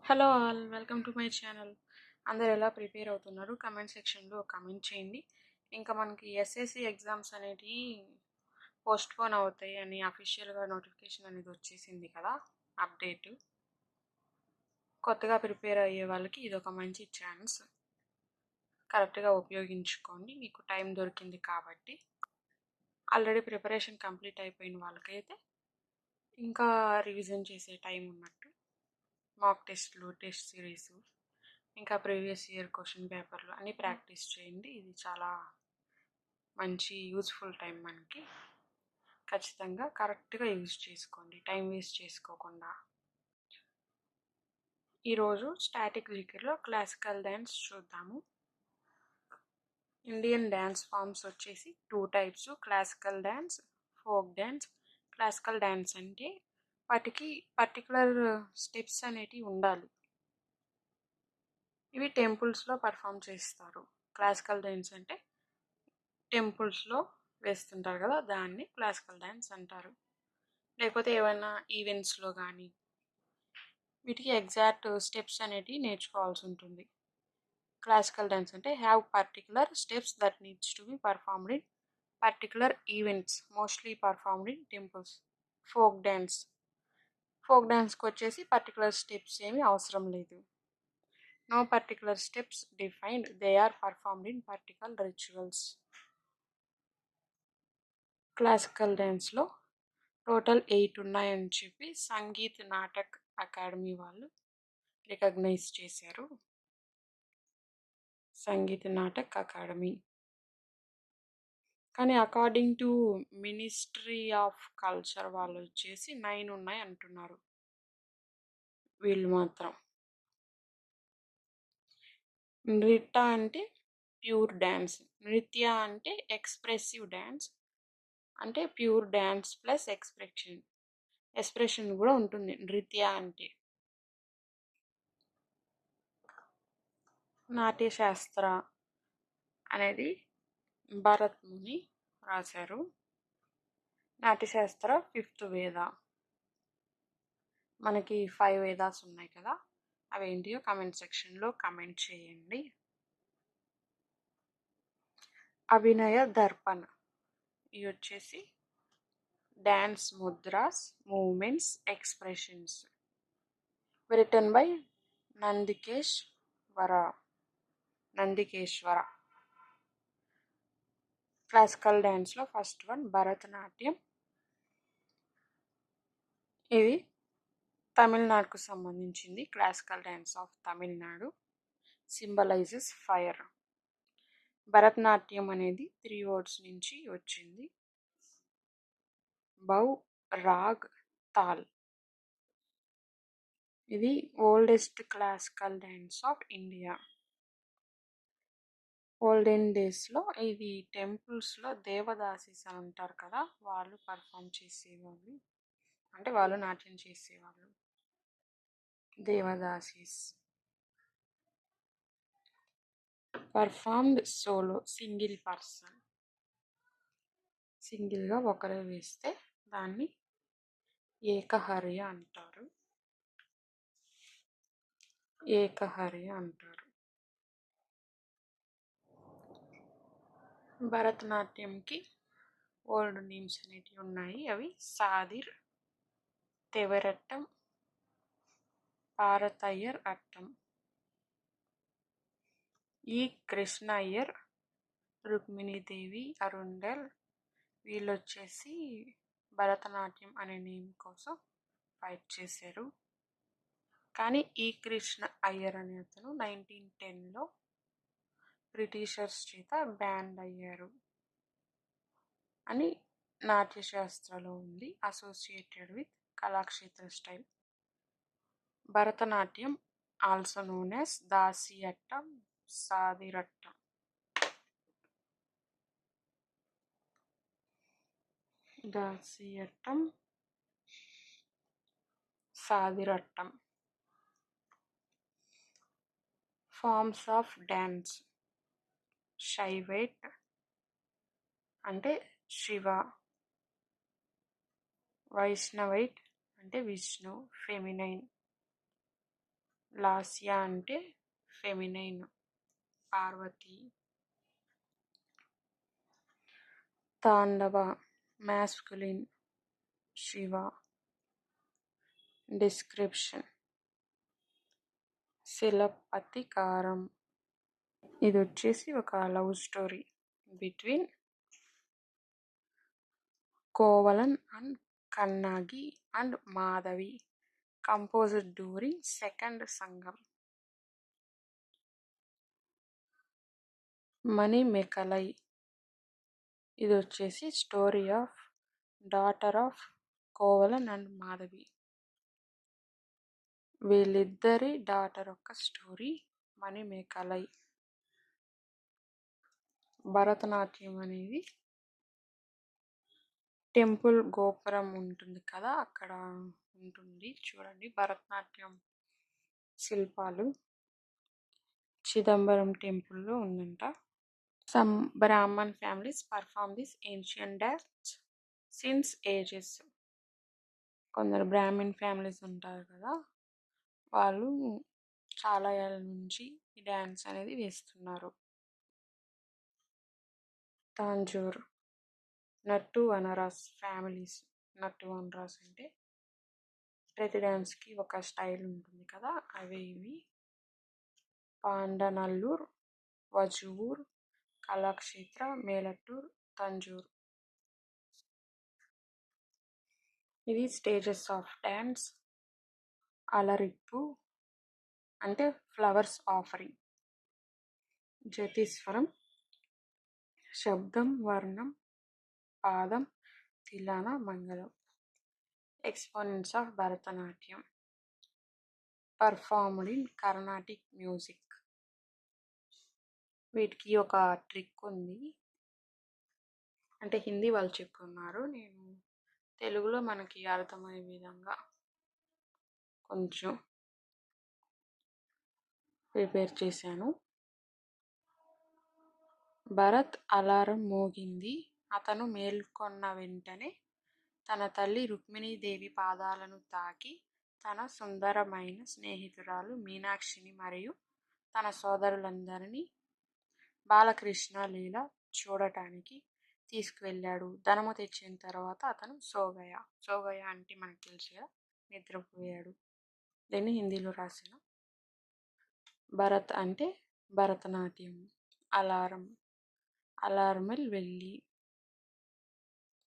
Hello all welcome to my channel. అందరు ఎలా prepare అవుతున్నారు కమెంట్ సెక్షన్లో కమెంట్ చేయండి. ఇంకా మనకి ఎస్ఎస్సి ఎగ్జామ్స్ అనేటివి పోస్ట్పోన్ అవుతాయి అని అఫీషియల్గా నోటిఫికేషన్ అనేది వచ్చేసింది కదా, అప్డేట్. కొత్తగా ప్రిపేర్ అయ్యే వాళ్ళకి ఇది ఒక మంచి ఛాన్స్, కరెక్ట్గా ఉపయోగించుకోండి. మీకు టైం దొరికింది కాబట్టి. ఆల్రెడీ ప్రిపరేషన్ కంప్లీట్ అయిపోయిన వాళ్ళకైతే ఇంకా రివిజన్ చేసే టైం ఉన్నట్టు. మాక్ టెస్ట్లు, టెస్ట్ సిరీస్, ఇంకా ప్రీవియస్ ఇయర్ క్వశ్చన్ పేపర్లు అన్నీ ప్రాక్టీస్ చేయండి. ఇది చాలా మంచి యూజ్ఫుల్ టైం మనకి. ఖచ్చితంగా కరెక్ట్గా యూజ్ చేసుకోండి, టైం వేస్ట్ చేసుకోకుండా. ఈరోజు స్టాటిక్ జీకేలో క్లాసికల్ డ్యాన్స్ చూద్దాము. ఇండియన్ డ్యాన్స్ ఫామ్స్ వచ్చేసి 2 types: classical dance, folk dance. Classical dance అంటే వాటికి పర్టికులర్ స్టెప్స్ అనేటివి ఉండాలి. ఇవి టెంపుల్స్లో పర్ఫామ్ చేస్తారు. క్లాసికల్ డ్యాన్స్ అంటే టెంపుల్స్లో వేస్తుంటారు కదా, దాన్ని క్లాసికల్ డ్యాన్స్ అంటారు. లేకపోతే ఏమైనా ఈవెంట్స్లో కానీ వీటికి ఎగ్జాక్ట్ స్టెప్స్ అనేటివి నేర్చుకోవాల్సి ఉంటుంది. క్లాసికల్ డ్యాన్స్ అంటే have particular steps that needs to be performed in particular events, mostly performed in temples. Folk డ్యాన్స్కి వచ్చేసి పర్టికులర్ స్టెప్స్ ఏమీ అవసరం లేదు. No particular steps defined, they are performed in particular rituals. Classical డ్యాన్స్లో total 8 ఉన్నాయని చెప్పి Sangeet Natak Academy వాళ్ళు recognise చేశారు. సంగీత్ నాటక్ అకాడమీ. కానీ according to Ministry of Culture వాళ్ళు వచ్చేసి 9 ఉన్నాయి అంటున్నారు వీళ్ళు మాత్రం. నృత్య అంటే ప్యూర్ డ్యాన్స్, నృత్య అంటే ఎక్స్ప్రెసివ్ డ్యాన్స్, అంటే ప్యూర్ డ్యాన్స్ ప్లస్ ఎక్స్ప్రెషన్ కూడా ఉంటుంది నృత్య అంటే. నాట్యశాస్త్ర అనేది భరత్ ముని రాశారు. నాట్యశాస్త్ర 5th వేద. మనకి 5 వేదాస్ ఉన్నాయి కదా, అవేంటియో కమెంట్ సెక్షన్లో కమెంట్ చేయండి. అభినయ దర్పణ్, ఇవి వచ్చేసి dance mudras, movements, expressions. Written by Nandikeshvara. Classical డ్యాన్స్లో ఫస్ట్ వన్ భరతనాట్యం. ఇది తమిళనాడుకు సంబంధించింది. Classical dance of Tamil Nadu symbolises fire. Bharatanatyam అనేది 3 వర్డ్స్ నుంచి వచ్చింది: బౌ, రాగ్, తాల్. ఇది oldest classical dance of India. Olden డేస్లో ఇది టెంపుల్స్లో దేవదాసీస్ అని ఉంటారు కదా, వాళ్ళు పర్ఫామ్ చేసేవాళ్ళు, అంటే వాళ్ళు నాట్యం చేసేవాళ్ళు. దేవదాసీస్ పర్ఫార్మ్డ్ సోలో, సింగిల్ పర్సన్. సింగిల్గా ఒకరే వేస్తే దాన్ని ఏకహర్య అంటారు. భరతనాట్యంకి ఓల్డ్ నేమ్స్ అనేటివి ఉన్నాయి. అవి సాదిర్, తెవరట్టం, పారతయ్యర్ అట్టం. ఈ కృష్ణ అయ్యర్, రుక్మిణీదేవి అరుండల్ వీళ్ళు వచ్చేసి భరతనాట్యం అనే నేమ్ కోసం ఫైట్ చేశారు. కానీ ఈ కృష్ణ అయ్యర్ అనే అతను 1910లో బ్రిటిషర్స్ చేత బ్యాన్ అయ్యారు అని నాట్యశాస్త్రలో ఉంది, associated with Kalakshetra style. Bharatanatyam also known as Dasiattam, Sadirattam. Dasiattam, Sadirattam. Forms of dance: Shaivite అంటే శివ, వైష్ణవైట్ అంటే విష్ణు, ఫెమినైన్. లాస్య అంటే feminine, Parvati. Tandava masculine, Shiva. Description Silappatikaram. ఇది వచ్చేసి ఒక love story between Kovalan and Kannagi and Madhavi, composed during second Sangam. Manimekalai. ఇది వచ్చేసి story of daughter of Kovalan and Madhavi. వీళ్ళిద్దరి డాటర్ యొక్క స్టోరీ మణిమెకలై. భరతనాట్యం అనేది టెంపుల్ గోపురం ఉంటుంది కదా, అక్కడ ఉంటుంది. చూడండి భరతనాట్యం శిల్పాలు చిదంబరం టెంపుల్లో ఉందంట. Some brahmin families perform this ancient dance since ages. కొందరు బ్రాహ్మణ్ ఫ్యామిలీస్ ఉంటారు కదా, వాళ్ళు చాలా ఏళ్ళ నుంచి ఈ డ్యాన్స్ అనేది వేస్తున్నారు. తాంజూర్ నట్టు వనరాస్ ఫ్యామిలీస్. నట్టు వనరాస్ అంటే ప్రతి డ్యాన్స్కి ఒక స్టైల్ ఉంటుంది కదా, అవే ఇవి. పాండనల్లూర్, వజూర్, కళాక్షేత్ర, మేలట్టూర్, తంజూర్. ఇది స్టేజెస్ ఆఫ్ డ్యాన్స్. అలరిప్పు అంటే ఫ్లవర్స్ ఆఫరింగ్. జ్యోతిస్వరం శబ్దం, వర్ణం, పాదం, తిలాన, మంగళం. Exponents of Bharatanatyam performed in Carnatic music. వీటికి ఒక ట్రిక్ ఉంది, అంటే హిందీ వాళ్ళు చెప్పున్నారు, నేను తెలుగులో మనకి అర్థమయ్యే విధంగా కొంచెం ప్రిపేర్ చేశాను. భరత్ అలారం మోగింది. అతను మేల్కొన్న వెంటనే తన తల్లి రుక్మిణీదేవి పాదాలను తాకి తన సుందరమైన స్నేహితురాలు మీనాక్షిని మరియు తన సోదరులందరినీ బాలకృష్ణ లీల చూడటానికి తీసుకువెళ్ళాడు. ధనము తెచ్చిన తర్వాత అతను సోగయా. సోగయా అంటే మనకు తెలుసు కదా, నిద్రపోయాడు. దీన్ని హిందీలో రాసిన. భరత్ అంటే భరతనాట్యం. అలారం, అలార్మిల్ వెళ్ళి.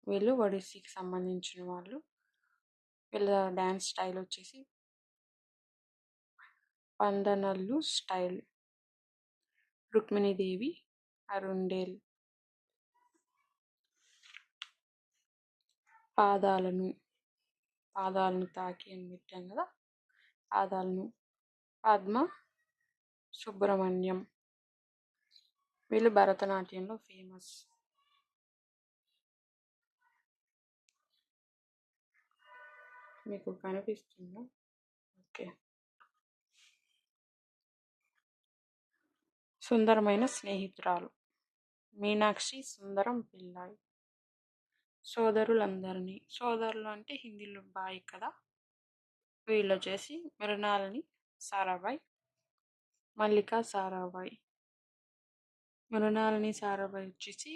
వీళ్ళు ఒడిస్సీకి సంబంధించిన వాళ్ళు. వీళ్ళ డ్యాన్స్ స్టైల్ వచ్చేసి పందనల్లు స్టైల్. రుక్మిణీదేవి అరుండేల్. పాదాలను తాకి అని పెట్టాం కదా, పాదాలను. పద్మ సుబ్రహ్మణ్యం. వీళ్ళు భరతనాట్యంలో ఫేమస్. మీకు కనిపిస్తుందా? ఓకే. సుందరమైన స్నేహితురాలు మీనాక్షి, సుందరం పిల్లాయి. సోదరులందరినీ. సోదరులు అంటే హిందీలో బాయ్ కదా, వీళ్ళు వచ్చేసి మృణాలిని సారాభాయ్, మల్లికా సారాభాయ్. మృణాలిని సారాభాయ్ వచ్చేసి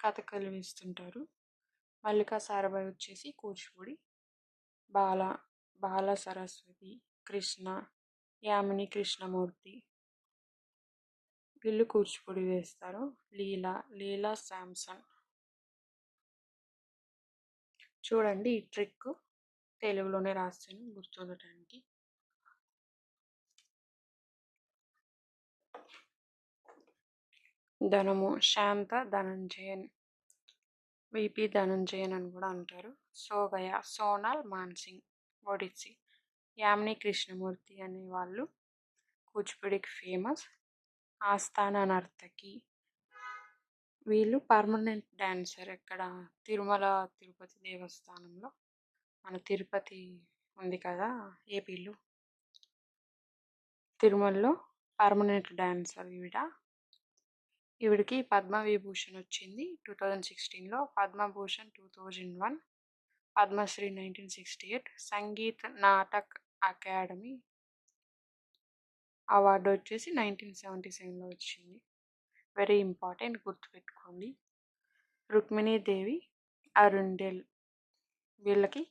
కథకళి వేస్తుంటారు. మల్లికా సారాభాయ్ వచ్చేసి కూచిపూడి. బాల సరస్వతి, కృష్ణ, యామిని కృష్ణమూర్తి, వీళ్ళు కూచిపూడి వేస్తారు. లీలా శాంసన్. చూడండి ఈ ట్రిక్ తెలుగులోనే రాస్తాను గుర్తుండటానికి. ధనము శాంత ధనంజయన్, విపి ధనంజయన్ అని కూడా అంటారు. సోగయ సోనాల్ మాన్సింగ్, ఒడిస్సీ. యామిని కృష్ణమూర్తి అనే వాళ్ళు కూచిపూడికి ఫేమస్. ఆస్థాన నర్తకి. వీళ్ళు పర్మనెంట్ డాన్సర్. ఇక్కడ తిరుపతి దేవస్థానంలో, మన తిరుపతి ఉంది కదా ఏపీలో, తిరుమలలో పర్మనెంట్ డాన్సర్ ఈవిడికి పద్మవిభూషణ్ వచ్చింది 2016లో, పద్మభూషణ్ 2001, పద్మశ్రీ 1968, సంగీత్ నాటక్ అకాడమీ అవార్డు వచ్చేసి 1977లో వచ్చింది. వెరీ ఇంపార్టెంట్, గుర్తుపెట్టుకోండి. రుక్మిణీదేవి, అరుండెల్ వీళ్ళకి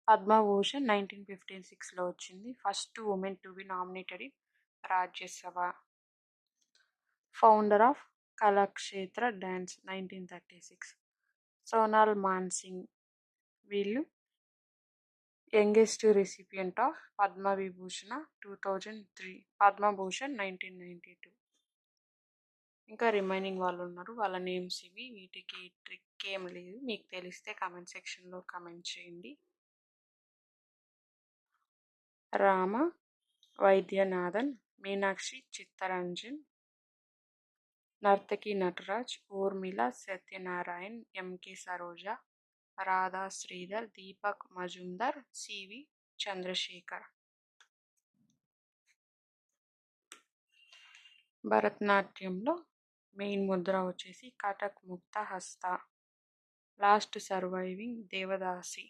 పద్మభూషణ్ 1956లో వచ్చింది. First women to be nominated in Rajya Sabha. Founder of Kalakshetra dance 1936. Sonal Man Singh వీళ్ళు youngest recipient of Padma Vibhushan 2003, Padma Bhushan 1992. ఇంకా రిమైనింగ్ వాళ్ళు ఉన్నారు, వాళ్ళ నేమ్స్ ఇవి. వీటికి ట్రిక్ ఏం లేదు, మీకు తెలిస్తే కామెంట్ సెక్షన్లో కామెంట్ చేయండి. Rama Vaidyanathan, Meenakshi Chittaranjan, Narthaki Nataraj, Urmila Satyanarayan, M K Saroja, Radha Sridhar, Deepak Majumdar, C V Chandrasekhar. భరతనాట్యంలో మెయిన్ ముద్ర వచ్చేసి Kataka Mukta Hasta. Last surviving devadasi.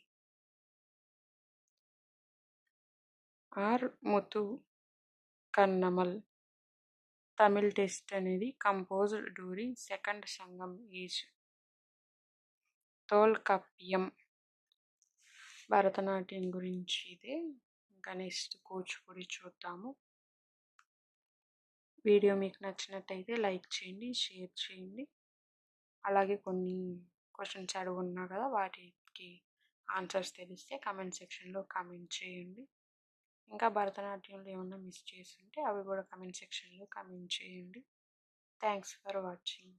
R Muthu Kannammal. Tamil text అనేది composed during second Sangam age. Tolkappiyam. Bharatanatyam గురించి ఇదే. ఇంకా నెక్స్ట్ కూచిపూడి చూద్దాము. వీడియో మీకు నచ్చినట్టయితే లైక్ చేయండి, షేర్ చేయండి. అలాగే కొన్ని క్వశ్చన్స్ అడుగున్నా కదా, వాటికి ఆన్సర్స్ తెలిస్తే కామెంట్ సెక్షన్లో కామెంట్ చేయండి. ఇంకా భరతనాట్యంలో ఏమన్నా మిస్ చేస్తుంటే అవి కూడా కామెంట్ సెక్షన్లో కామెంట్ చేయండి. Thanks for watching.